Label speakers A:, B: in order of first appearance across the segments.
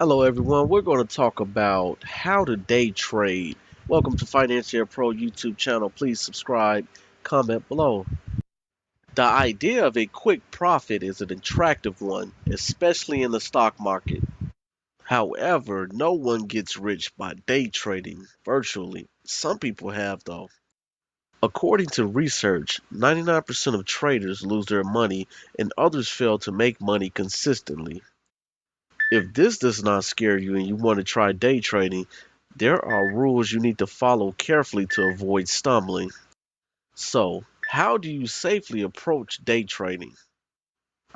A: Hello, everyone. We're going to talk about how to day trade. Welcome to Financier Pro YouTube channel. Please subscribe, comment below. The idea of a quick profit is an attractive one, especially in the stock market. However, no one gets rich by day trading virtually. Some people have, though. According to research, 99% of traders lose their money and others fail to make money consistently. If this does not scare you and you want to try day trading, there are rules you need to follow carefully to avoid stumbling. So, how do you safely approach day trading?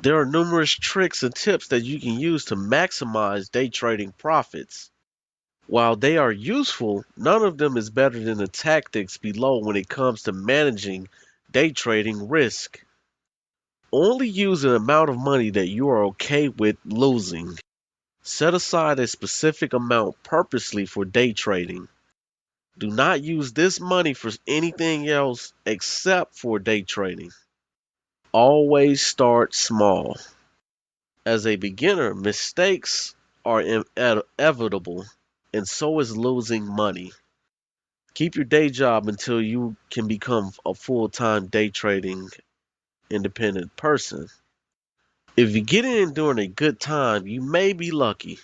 A: There are numerous tricks and tips that you can use to maximize day trading profits. While they are useful, none of them is better than the tactics below when it comes to managing day trading risk. Only use an amount of money that you are okay with losing. Set aside a specific amount purposely for day trading. Do not use this money for anything else except for day trading. Always start small. As a beginner, mistakes are inevitable, and so is losing money. Keep your day job until you can become a full time day trading independent person. If you get in during a good time, you may be lucky.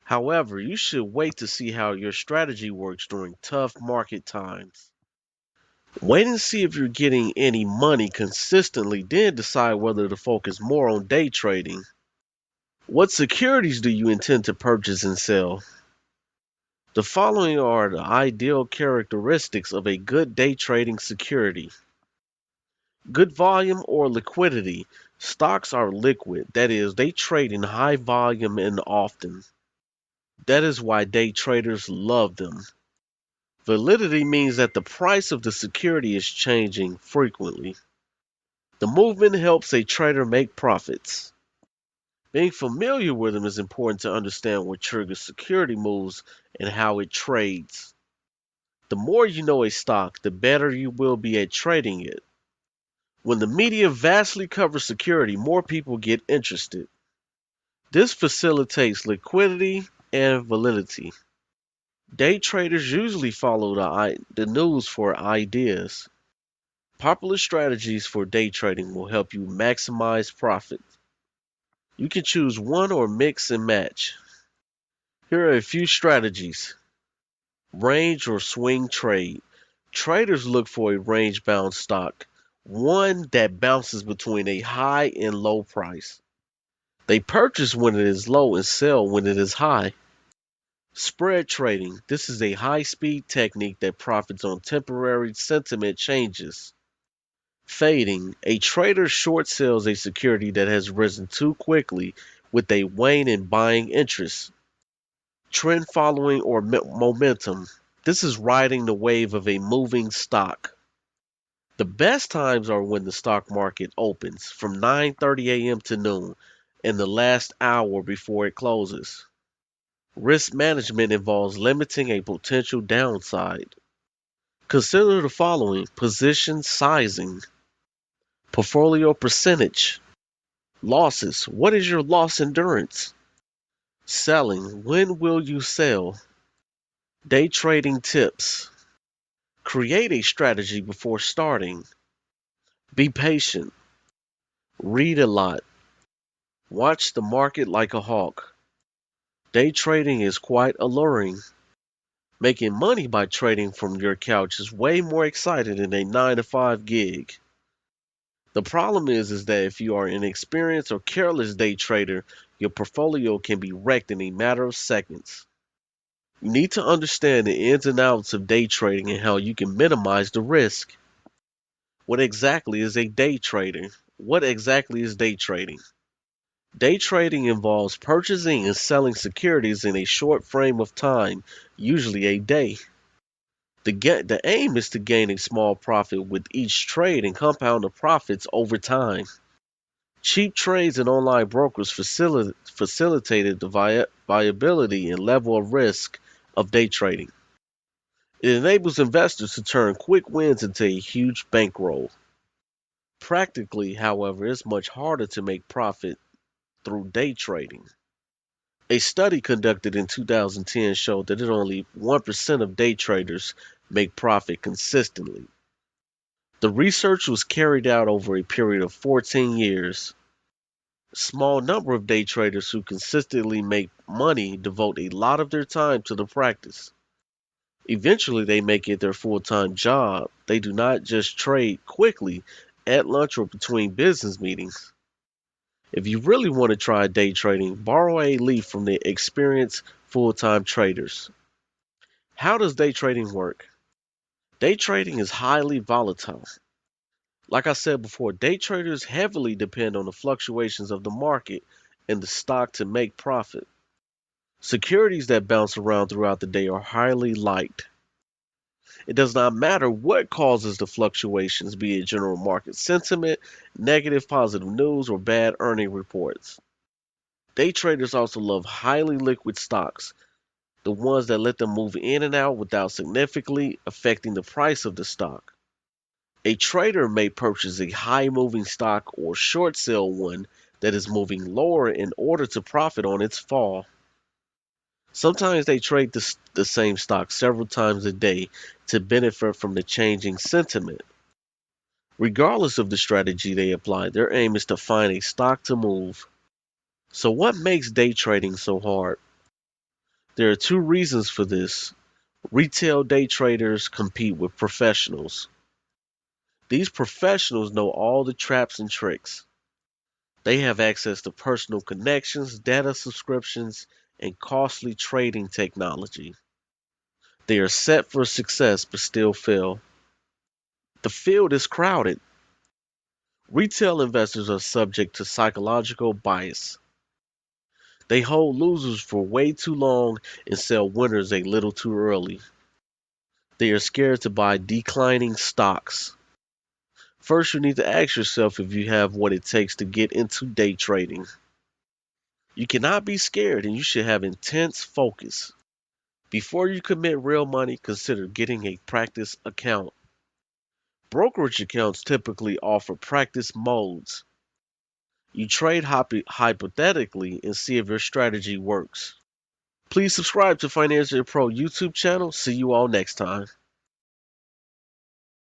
A: However, you should wait to see how your strategy works during tough market times. Wait and see if you're getting any money consistently, then decide whether to focus more on day trading. What securities do you intend to purchase and sell? The following are the ideal characteristics of a good day trading security. Good volume or liquidity. Stocks are liquid, that is, they trade in high volume and often. That is why day traders love them. Validity means that the price of the security is changing frequently. The movement helps a trader make profits. Being familiar with them is important to understand what triggers security moves and how it trades. The more you know a stock, the better you will be at trading it. When the media vastly covers security, more people get interested. This facilitates liquidity and validity. Day traders usually follow the news for ideas. Popular strategies for day trading will help you maximize profit. You can choose one or mix and match. Here are a few strategies. Range or swing trade. Traders look for a range bound stock, one that bounces between a high and low price. They purchase when it is low and sell when it is high. Spread trading. This is a high speed technique that profits on temporary sentiment changes. Fading. A trader short sells a security that has risen too quickly with a wane in buying interest. Trend following or momentum. This is riding the wave of a moving stock. The best times are when the stock market opens from 9:30 a.m. to noon and the last hour before it closes. Risk management involves limiting a potential downside. Consider the following: position sizing, portfolio percentage, losses. What is your loss endurance? Selling. When will you sell? Day trading tips. Create a strategy before starting. Be patient. Read a lot. Watch the market like a hawk. Day trading is quite alluring. Making money by trading from your couch is way more exciting than a 9 to 5 gig. The problem is that if you are an inexperienced or careless day trader, your portfolio can be wrecked in a matter of seconds. You need to understand the ins and outs of day trading and how you can minimize the risk. What exactly is a day trader? What exactly is day trading? Day trading involves purchasing and selling securities in a short frame of time, usually a day. The aim is to gain a small profit with each trade and compound the profits over time. Cheap trades and online brokers facilitated the viability and level of risk of day trading. It enables investors to turn quick wins into a huge bankroll. Practically, however, it's much harder to make profit through day trading. A study conducted in 2010 showed that only 1% of day traders make profit consistently. The research was carried out over a period of 14 years. A small number of day traders who consistently make money devote a lot of their time to the practice. Eventually, they make it their full-time job. They do not just trade quickly at lunch or between business meetings. If you really want to try day trading, borrow a leaf from the experienced full-time traders. How does day trading work? Day trading is highly volatile. Like I said before, day traders heavily depend on the fluctuations of the market and the stock to make profit. Securities that bounce around throughout the day are highly liked. It does not matter what causes the fluctuations, be it general market sentiment, negative positive news, or bad earning reports. Day traders also love highly liquid stocks, the ones that let them move in and out without significantly affecting the price of the stock. A trader may purchase a high moving stock or short sell one that is moving lower in order to profit on its fall. Sometimes they trade the same stock several times a day to benefit from the changing sentiment. Regardless of the strategy they apply, their aim is to find a stock to move. So, what makes day trading so hard? There are two reasons for this. Retail day traders compete with professionals. These professionals know all the traps and tricks. They have access to personal connections, data subscriptions, and costly trading technology. They are set for success but still fail. The field is crowded. Retail investors are subject to psychological bias. They hold losers for way too long and sell winners a little too early. They are scared to buy declining stocks. First, you need to ask yourself if you have what it takes to get into day trading. You cannot be scared and you should have intense focus. Before you commit real money, consider getting a practice account. Brokerage accounts typically offer practice modes. You trade hypothetically and see if your strategy works. Please subscribe to Financial Pro YouTube channel. See you all next time.